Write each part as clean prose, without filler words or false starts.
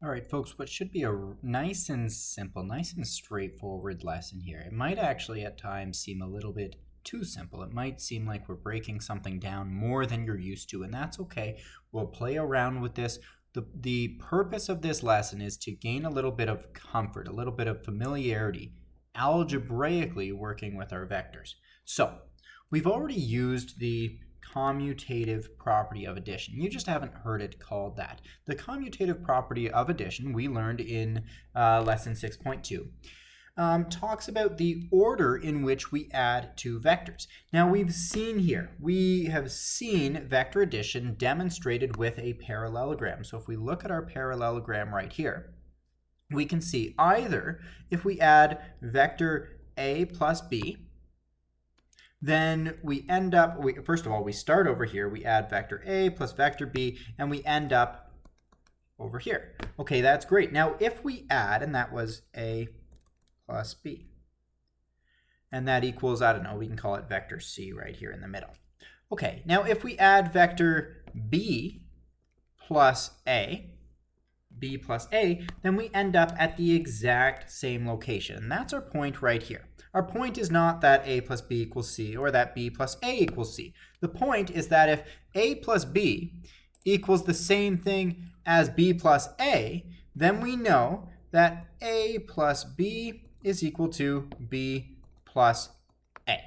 All right, folks, what should be a nice and simple, nice and straightforward lesson here. It might actually at times seem a little bit too simple. It might seem like we're breaking something down more than you're used to, and that's okay. We'll play around with this. The purpose of this lesson is to gain a little bit of comfort, a little bit of familiarity, algebraically working with our vectors. So, we've already used the commutative property of addition. You just haven't heard it called that. The commutative property of addition we learned in lesson 6.2 talks about the order in which we add two vectors. Now we have seen vector addition demonstrated with a parallelogram. So if we look at our parallelogram right here, we can see either if we add vector A plus B, then we end up, first of all, we start over here, we add vector A plus vector B, and we end up over here. Okay, that's great. Now, if we add, and that was A plus B, and that equals, I don't know, we can call it vector C right here in the middle. Okay, now if we add vector B plus A, then we end up at the exact same location. And that's our point right here. Our point is not that A plus B equals C or that B plus A equals C. The point is that if A plus B equals the same thing as B plus A, then we know that A plus B is equal to B plus A.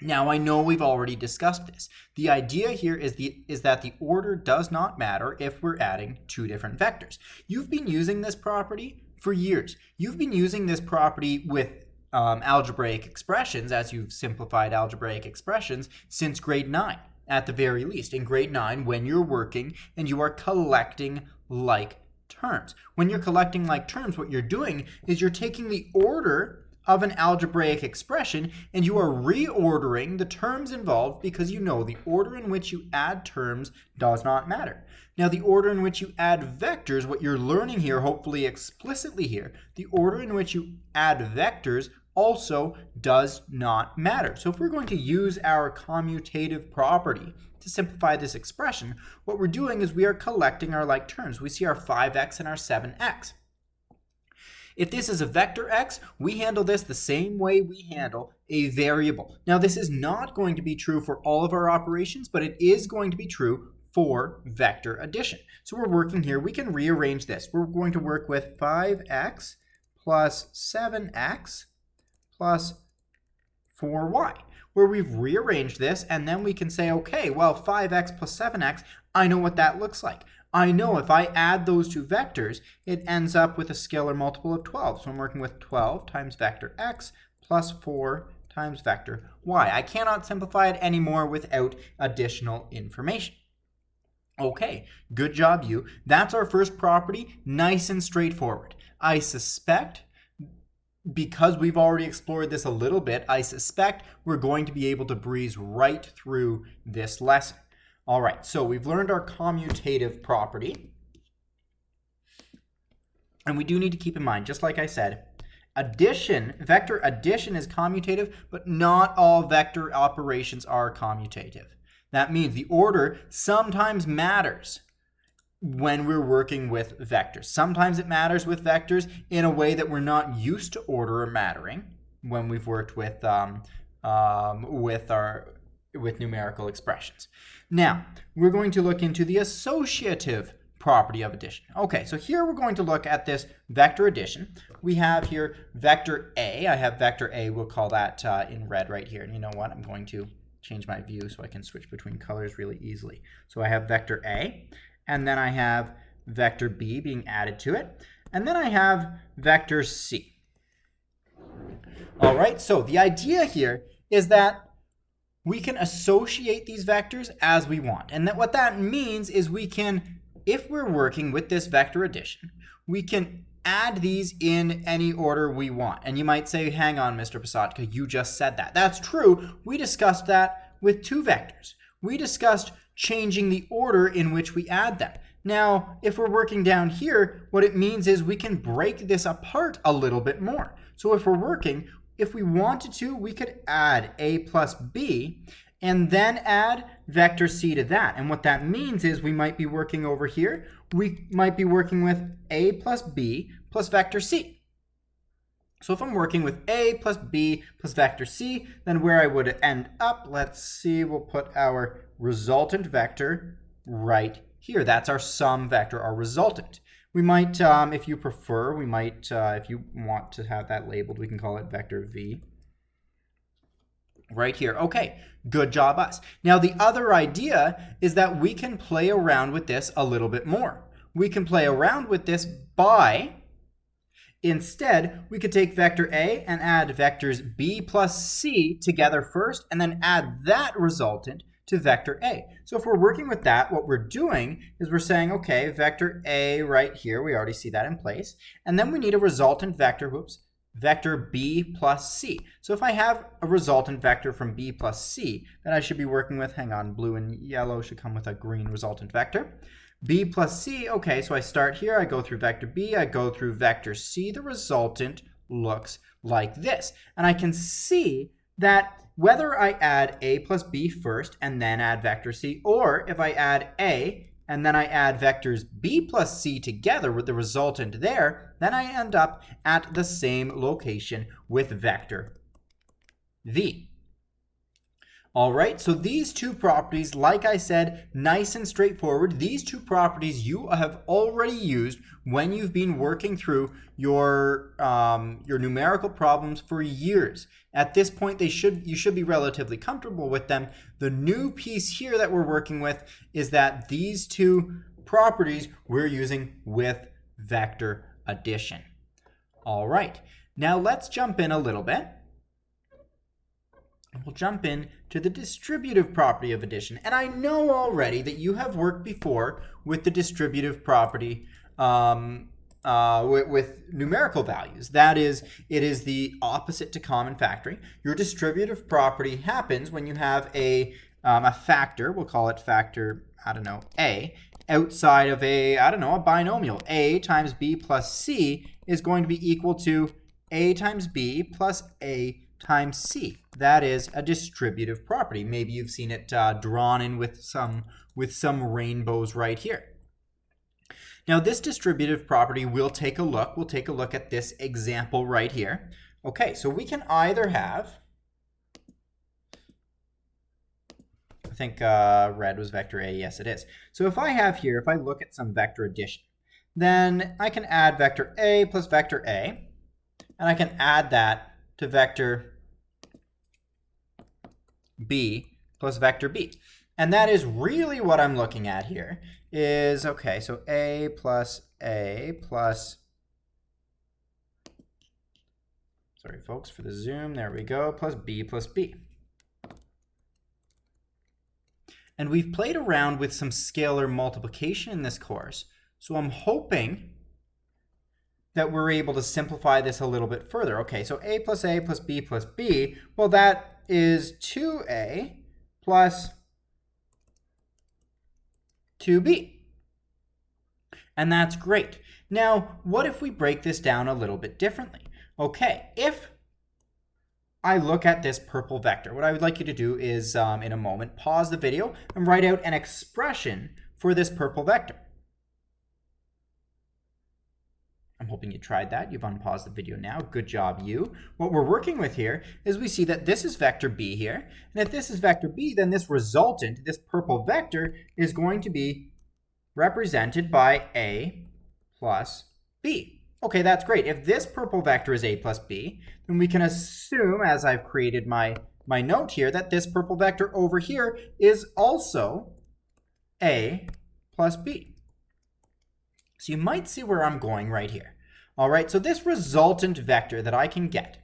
Now, I know we've already discussed this. The idea here is that the order does not matter if we're adding two different vectors. You've been using this property for years. You've been using this property with algebraic expressions, as you've simplified algebraic expressions, since grade 9, at the very least. In grade 9, when you're working and you are collecting like terms. When you're collecting like terms, what you're doing is you're taking the order of an algebraic expression and you are reordering the terms involved because you know the order in which you add terms does not matter. Now, the order in which you add vectors, what you're learning here, hopefully explicitly here, the order in which you add vectors also does not matter. So if we're going to use our commutative property to simplify this expression, what we're doing is we are collecting our like terms. We see our 5x and our 7x. If this is a vector x, we handle this the same way we handle a variable. Now, this is not going to be true for all of our operations, but it is going to be true for vector addition. So we're working here. We can rearrange this. We're going to work with 5x plus 7x plus 4y, where we've rearranged this, and then we can say, okay, well, 5x plus 7x, I know what that looks like. I know if I add those two vectors, it ends up with a scalar multiple of 12. So I'm working with 12 times vector x plus 4 times vector y. I cannot simplify it anymore without additional information. Okay, good job, you. That's our first property, nice and straightforward. I suspect, because we've already explored this a little bit, I suspect we're going to be able to breeze right through this lesson. All right, so we've learned our commutative property. And we do need to keep in mind, just like I said, vector addition is commutative, but not all vector operations are commutative. That means the order sometimes matters when we're working with vectors. Sometimes it matters with vectors in a way that we're not used to order mattering when we've worked with numerical expressions. Now, we're going to look into the associative property of addition. Okay, so here we're going to look at this vector addition. We have here vector A. I have vector A. We'll call that in red right here. And you know what? I'm going to change my view so I can switch between colors really easily. So I have vector A, and then I have vector B being added to it, and then I have vector C. All right, so the idea here is that we can associate these vectors as we want. And what that means is we can, if we're working with this vector addition, we can add these in any order we want. And you might say, hang on, Mr. Pasatka, you just said that. That's true. We discussed that with two vectors. We discussed changing the order in which we add them. Now, if we're working down here, what it means is we can break this apart a little bit more. So if we're working, if we wanted to, we could add A plus B and then add vector c to that. And what that means is we might be working over here, we might be working with a plus b plus vector c. So if I'm working with a plus b plus vector c, then where I would end up, let's see, we'll put our resultant vector right here. That's our sum vector, our resultant. We might, if you prefer, we might, if you want to have that labeled, we can call it vector v. Right here. Okay, good job us. Now the other idea is that we can play around with this a little bit more. We can play around with this by, instead, we could take vector A and add vectors B plus C together first, and then add that resultant to vector A. So if we're working with that, what we're doing is we're saying, okay, vector A right here, we already see that in place, and then we need a resultant vector, vector B plus C. So if I have a resultant vector from B plus C, then I should be working with, hang on, blue and yellow should come with a green resultant vector. B plus C, okay, so I start here, I go through vector B, I go through vector C. The resultant looks like this. And I can see that whether I add A plus B first and then add vector C, or if I add A and then I add vectors B plus C together with the resultant there, then I end up at the same location with vector V. All right, so these two properties, like I said, nice and straightforward. These two properties you have already used when you've been working through your numerical problems for years. At this point, you should be relatively comfortable with them. The new piece here that we're working with is that these two properties we're using with vector addition. All right, now let's jump in a little bit. We'll jump in to the distributive property of addition. And I know already that you have worked before with the distributive property with numerical values. That is, it is the opposite to common factoring. Your distributive property happens when you have a factor, we'll call it factor, I don't know, A, outside of a, I don't know, a binomial. A times B plus C is going to be equal to A times B plus A times C. That is a distributive property. Maybe you've seen it drawn in with some rainbows right here. Now this distributive property, we'll take a look at this example right here. Okay, so we can either have, I think red was vector A, yes it is. So if I have here, if I look at some vector addition, then I can add vector A plus vector A, and I can add that to vector B plus vector B. And that is really what I'm looking at here is, okay, so A plus, sorry folks for the zoom, there we go, plus B plus B. And we've played around with some scalar multiplication in this course, so I'm hoping that we're able to simplify this a little bit further. Okay, so A plus B, well that is 2A plus 2B. And that's great. Now, what if we break this down a little bit differently? Okay, if I look at this purple vector, what I would like you to do is, in a moment, pause the video and write out an expression for this purple vector. I'm hoping you tried that. You've unpaused the video now. Good job, you. What we're working with here is we see that this is vector B here. And if this is vector B, then this resultant, this purple vector, is going to be represented by A plus B. Okay, that's great. If this purple vector is A plus B, then we can assume, as I've created my note here, that this purple vector over here is also A plus B. So you might see where I'm going right here. All right, so this resultant vector that I can get,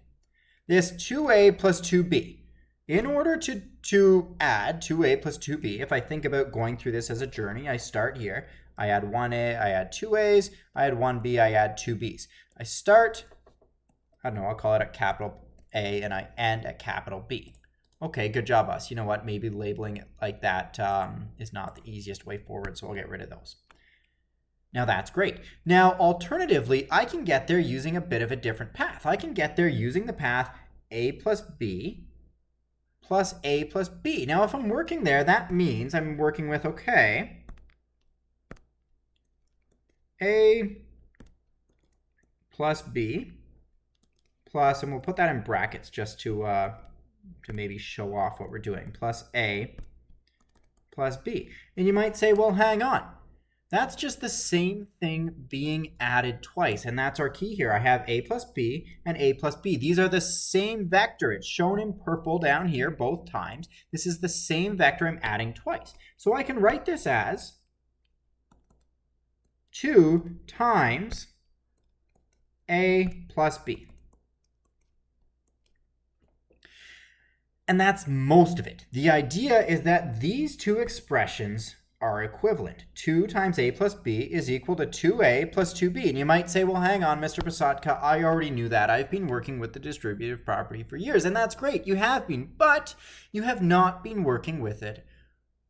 this 2A plus 2B, in order to add 2A plus 2B, if I think about going through this as a journey, I start here. I add 1A, I add 2A's, I add 1B, I add 2B's. I start, I don't know, I'll call it a capital A, and I end at capital B. Okay, good job, us. You know what? Maybe labeling it like that is not the easiest way forward, so I'll get rid of those. Now that's great. Now, alternatively, I can get there using a bit of a different path. I can get there using the path A plus B plus A plus B. Now, if I'm working there, that means I'm working with, okay, A plus B plus, and we'll put that in brackets just to maybe show off what we're doing, plus A plus B. And you might say, well, hang on. That's just the same thing being added twice, and that's our key here. I have A plus B and A plus B. These are the same vector. It's shown in purple down here both times. This is the same vector I'm adding twice. So I can write this as 2 times A plus B. And that's most of it. The idea is that these two expressions are equivalent. 2 times A plus B is equal to 2A plus 2B. And you might say, well, hang on, Mr. Pasatka, I already knew that. I've been working with the distributive property for years. And that's great. You have been. But you have not been working with it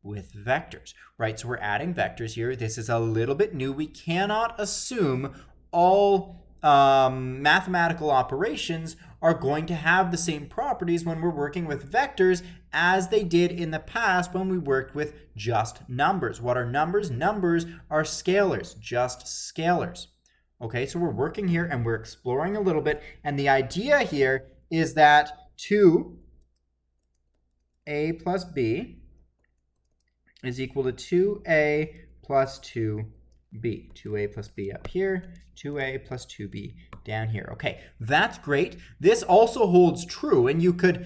with vectors, right? So we're adding vectors here. This is a little bit new. We cannot assume all mathematical operations are going to have the same properties when we're working with vectors as they did in the past when we worked with just numbers. What are numbers? Numbers are scalars, just scalars. Okay, so we're working here and we're exploring a little bit. And the idea here is that 2A plus B is equal to 2A plus 2B. 2A plus B up here, 2A plus 2B down here. Okay, that's great. This also holds true, and you could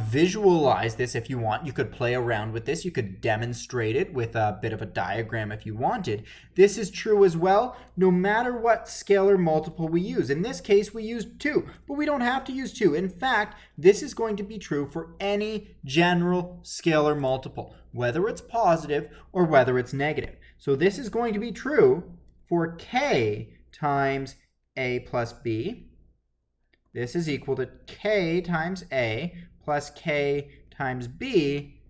visualize this if you want. You could play around with this. You could demonstrate it with a bit of a diagram if you wanted. This is true as well, no matter what scalar multiple we use. In this case, we used 2, but we don't have to use 2. In fact, this is going to be true for any general scalar multiple, whether it's positive or whether it's negative. So this is going to be true for k times a plus b. This is equal to k times a plus k times b,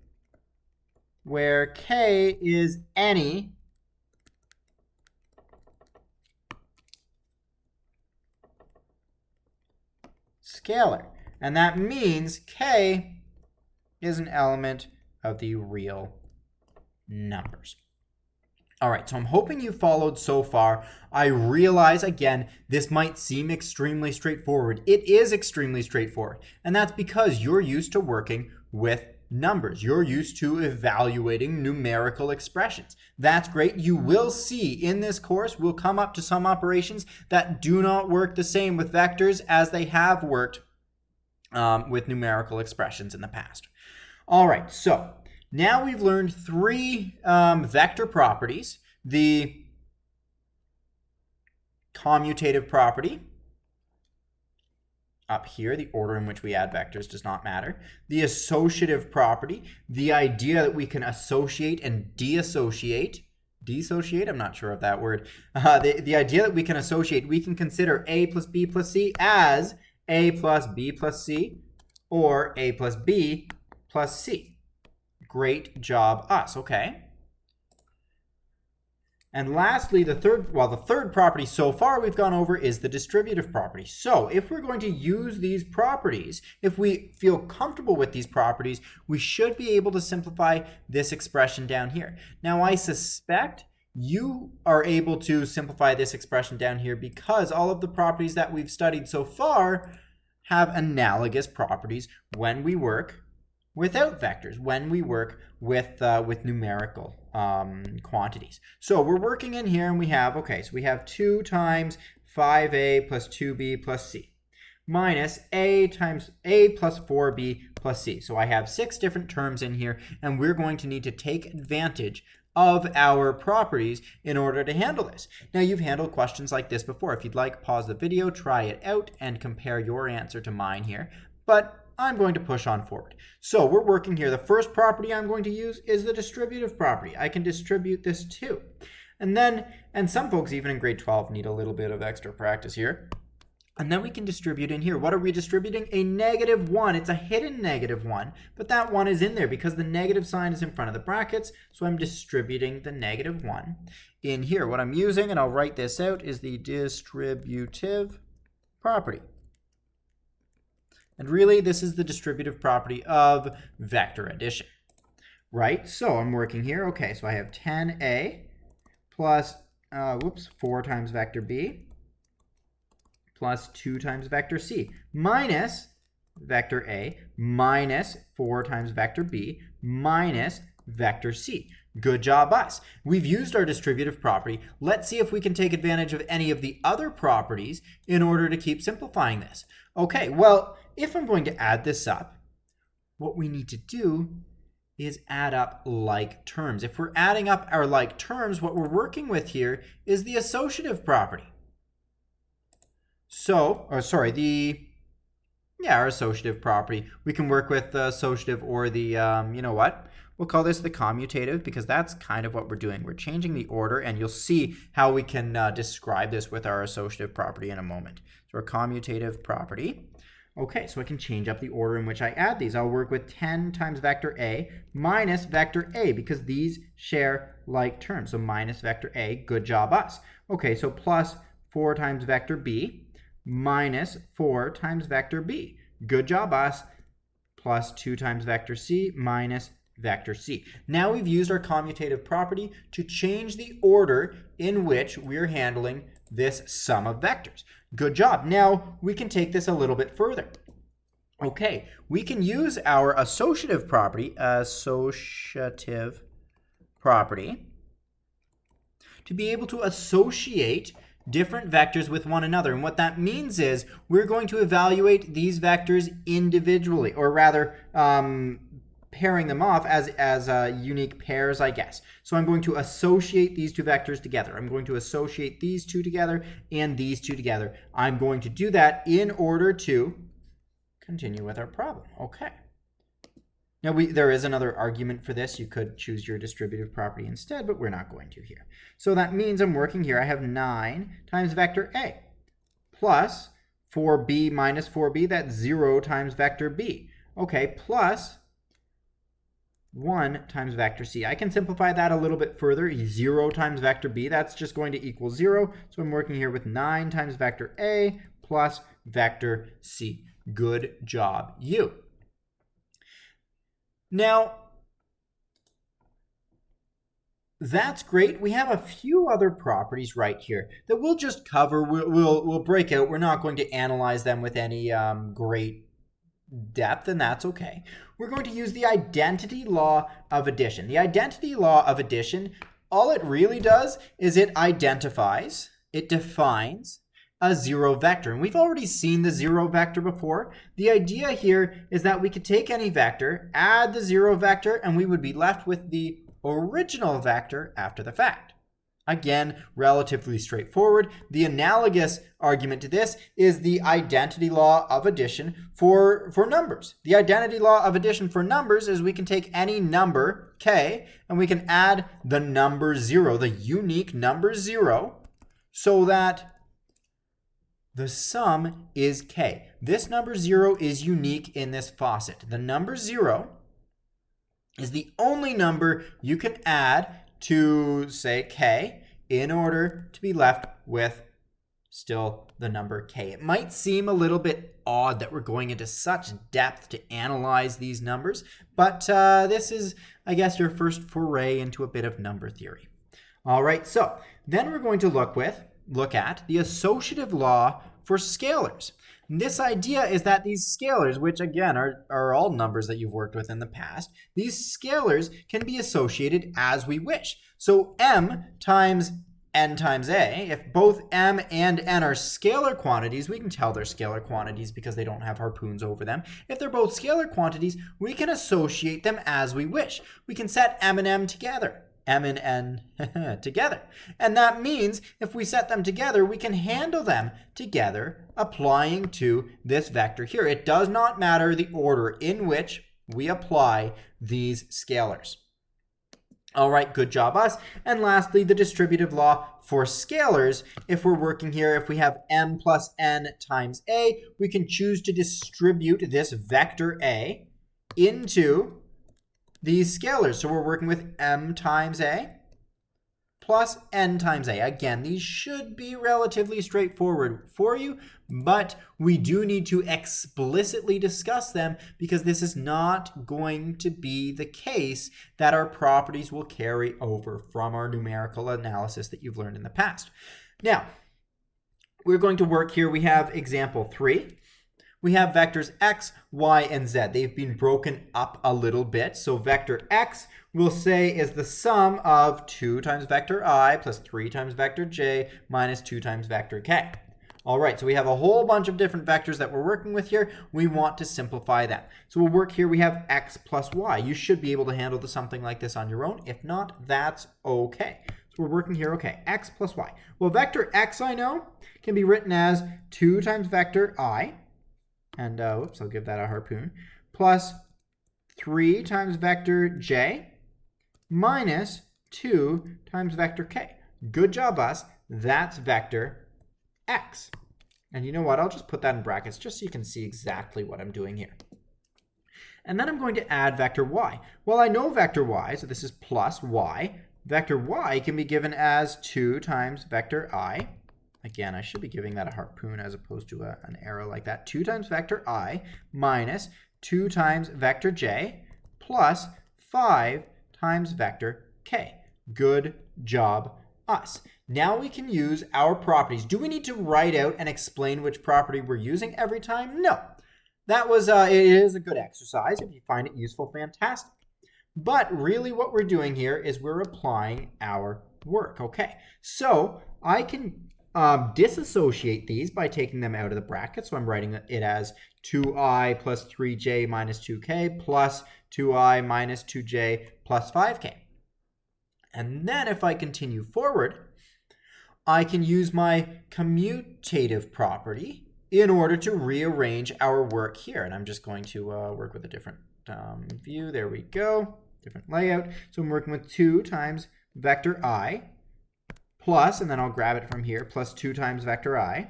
where k is any scalar. And that means k is an element of the real numbers. All right, so I'm hoping you followed so far. I realize, again, this might seem extremely straightforward. It is extremely straightforward, and that's because you're used to working with numbers. You're used to evaluating numerical expressions. That's great. You will see in this course, we'll come up to some operations that do not work the same with vectors as they have worked with numerical expressions in the past. All right, so now we've learned 3 vector properties: the commutative property, up here, the order in which we add vectors does not matter; the associative property, the idea that we can associate and dissociate, I'm not sure of that word, the idea that we can associate, we can consider A plus B plus C as A plus B plus C or A plus B plus C. Great job, us. Okay. And lastly, the third property so far we've gone over is the distributive property. So if we're going to use these properties, if we feel comfortable with these properties, we should be able to simplify this expression down here. Now, I suspect you are able to simplify this expression down here because all of the properties that we've studied so far have analogous properties when we work without vectors, when we work with numerical quantities. So we're working in here and we have, okay, so we have 2 times 5a plus 2b plus c minus a times a plus 4b plus c. So I have 6 different terms in here, and we're going to need to take advantage of our properties in order to handle this. Now, you've handled questions like this before. If you'd like, pause the video, try it out, and compare your answer to mine here. But I'm going to push on forward. So we're working here. The first property I'm going to use is the distributive property. I can distribute this too. And some folks even in grade 12 need a little bit of extra practice here. And then we can distribute in here. What are we distributing? A -1. It's a hidden -1, but that 1 is in there because the negative sign is in front of the brackets. So I'm distributing the -1 in here. What I'm using, and I'll write this out, is the distributive property. And really, this is the distributive property of vector addition, right? So I'm working here. Okay, so I have 10a plus, 4 times vector b plus 2 times vector c minus vector a minus 4 times vector b minus vector c. Good job, us. We've used our distributive property. Let's see if we can take advantage of any of the other properties in order to keep simplifying this. Okay, well, if I'm going to add this up, what we need to do is add up like terms. If we're adding up our like terms, what we're working with here is the associative property. So, our associative property. We can work with the associative or the, you know what? We'll call this the commutative because that's kind of what we're doing. We're changing the order, and you'll see how we can describe this with our associative property in a moment. So our commutative property. Okay, so I can change up the order in which I add these. I'll work with 10 times vector A minus vector A because these share like terms. So minus vector A, good job, us. Okay, so plus 4 times vector B minus 4 times vector B. Good job, us. Plus 2 times vector C minus vector C. Now we've used our commutative property to change the order in which we're handling this sum of vectors. Good job. Now we can take this a little bit further. Okay, we can use our associative property to be able to associate different vectors with one another. And what that means is we're going to evaluate these vectors individually, or rather pairing them off as unique pairs, I guess. So I'm going to associate these two vectors together. I'm going to associate these two together and these two together. I'm going to do that in order to continue with our problem. Okay. Now there is another argument for this. You could choose your distributive property instead, but we're not going to here. So that means I'm working here. I have 9 times vector A plus 4b minus 4b. That's 0 times vector b. Okay, plus 1 times vector c. I can simplify that a little bit further. 0 times vector b, that's just going to equal 0. So I'm working here with 9 times vector A plus vector c. Good job, you. Now, that's great. We have a few other properties right here that we'll just cover. We'll break out. We're not going to analyze them with any great depth, and that's okay. We're going to use the identity law of addition. The identity law of addition, all it really does is it identifies, it defines a zero vector. And we've already seen the zero vector before. The idea here is that we could take any vector, add the zero vector, and we would be left with the original vector after the fact. Again, relatively straightforward. The analogous argument to this is the identity law of addition for numbers. The identity law of addition for numbers is we can take any number, k, and we can add the number 0, the unique number 0, so that the sum is k. This number 0 is unique in this faucet. The number 0 is the only number you can add to, say, k, in order to be left with still the number k. It might seem a little bit odd that we're going into such depth to analyze these numbers, but this is, I guess, your first foray into a bit of number theory. All right, so then we're going to look at the associative law for scalars. And this idea is that these scalars, which again are all numbers that you've worked with in the past, these scalars can be associated as we wish. So m times n times a, if both m and n are scalar quantities, we can tell they're scalar quantities because they don't have harpoons over them. If they're both scalar quantities, we can associate them as we wish. We can set m and m together. M and n together. And that means if we set them together, we can handle them together applying to this vector here. It does not matter the order in which we apply these scalars. All right, good job, us. And lastly, the distributive law for scalars. If we're working here, if we have m plus n times a, we can choose to distribute this vector a into these scalars. So we're working with m times a plus n times a. Again, these should be relatively straightforward for you, but we do need to explicitly discuss them because this is not going to be the case that our properties will carry over from our numerical analysis that you've learned in the past. Now, we're going to work here. We have example 3. We have vectors x, y, and z. They've been broken up a little bit. So vector x, we'll say, is the sum of 2 times vector I plus 3 times vector j minus 2 times vector k. All right, so we have a whole bunch of different vectors that we're working with here. We want to simplify that. So we'll work here. We have x plus y. You should be able to handle something like this on your own. If not, that's okay. So we're working here, okay, x plus y. Well, vector x, I know, can be written as 2 times vector I, and whoops, I'll give that a harpoon, plus 3 times vector j minus 2 times vector k. Good job, us. That's vector x. And you know what? I'll just put that in brackets just so you can see exactly what I'm doing here. And then I'm going to add vector y. Well, I know vector y, so this is plus y. Vector y can be given as 2 times vector I. Again, I should be giving that a harpoon as opposed to an arrow like that. 2 times vector I minus 2 times vector j plus 5 times vector k. Good job, us. Now we can use our properties. Do we need to write out and explain which property we're using every time? No. That was, it is a good exercise. If you find it useful, fantastic. But really what we're doing here is we're applying our work. Okay, so I can disassociate these by taking them out of the bracket. So I'm writing it as 2i plus 3j minus 2k plus 2i minus 2j plus 5k. And then if I continue forward, I can use my commutative property in order to rearrange our work here. And I'm just going to work with a different view. There we go. Different layout. So I'm working with 2 times vector I plus, and then I'll grab it from here, plus 2 times vector I.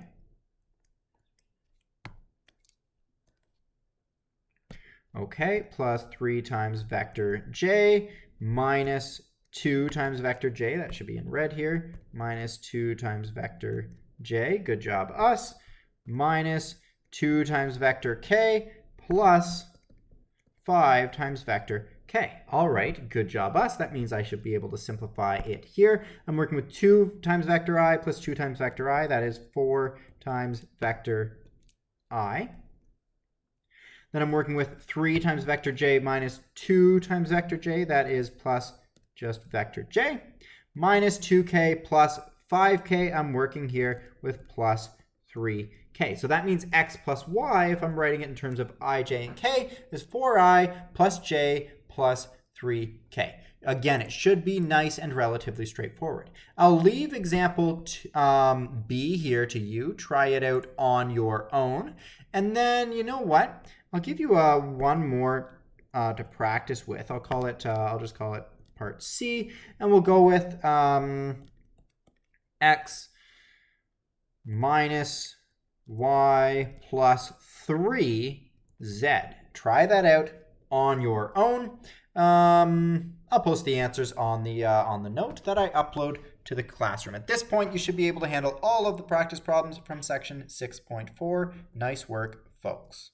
Okay, plus 3 times vector j minus 2 times vector j. That should be in red here. Minus 2 times vector j. Good job, us. Minus 2 times vector k plus 5 times vector k. All right, good job, us. That means I should be able to simplify it here. I'm working with 2 times vector I plus 2 times vector I. That is 4 times vector I. Then I'm working with 3 times vector j minus 2 times vector j. That is plus just vector j. Minus 2k plus 5k. I'm working here with plus 3k. So that means x plus y, if I'm writing it in terms of I, j, and k, is 4i plus j plus 3k. Again, it should be nice and relatively straightforward. I'll leave example B here to you. Try it out on your own. And then, you know what? I'll give you one more to practice with. I'll call it, I'll just call it part C. And we'll go with x minus y plus 3z. Try that out on your own. I'll post the answers on the note that I upload to the classroom. At this point, you should be able to handle all of the practice problems from section 6.4. Nice work, folks.